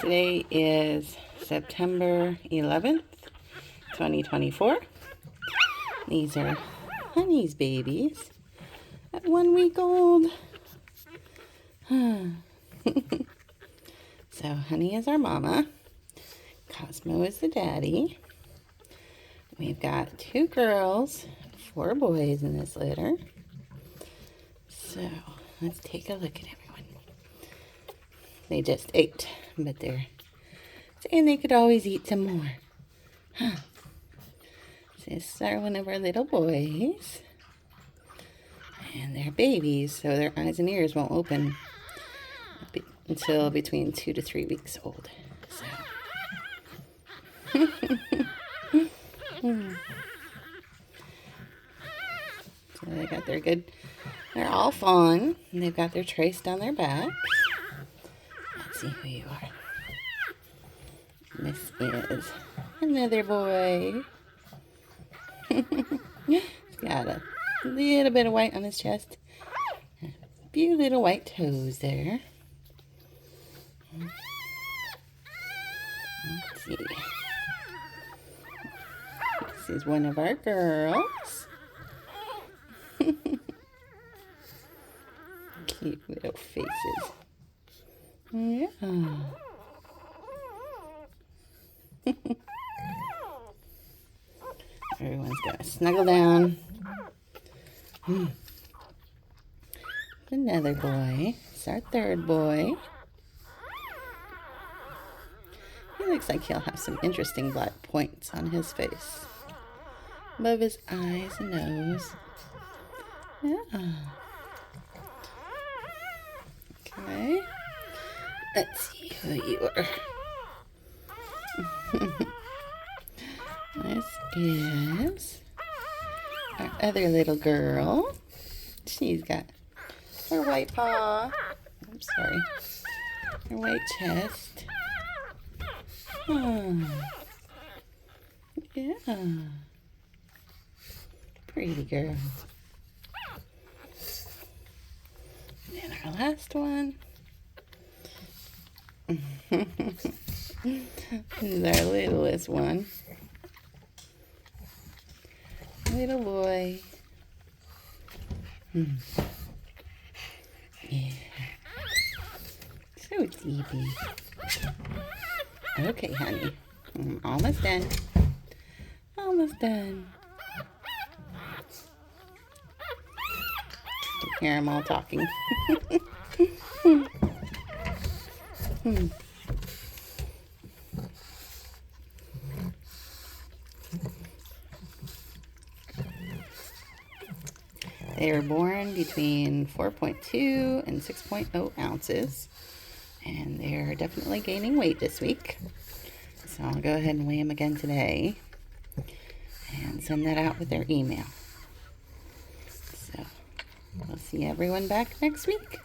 Today is September 11th, 2024. These are Honey's babies at 1 week old. So Honey is our mama. Cosmo is the daddy. We've got 2 girls, 4 boys in this litter. So let's take a look at everyone. They just ate, but they're saying they could always eat some more. This are one of our little boys. And they're babies, so their eyes and ears won't open until between 2 to 3 weeks old. So. So they got their good, they're all fawn, and they've got their trace down their back. Let's see who you are. This is another boy. He's got a little bit of white on his chest. A few little white toes there. Let's see. This is one of our girls. Cute little faces. Yeah. Everyone's gonna snuggle down. Another boy. It's our 3rd boy. He looks like he'll have some interesting black points on his face. Above his eyes and nose. Yeah. Okay. Let's see who you are. This is our other little girl. She's got her white paw. I'm sorry. Her white chest. Oh. Yeah. Pretty girl. And our last one. This is our littlest one. Little boy. Yeah. So sleepy. Okay, honey. I'm almost done. Almost done. I hear them all talking. They were born between 4.2 and 6.0 ounces, and they're definitely gaining weight this week. So I'll go ahead and weigh them again today and send that out with their email. So we'll see everyone back next week.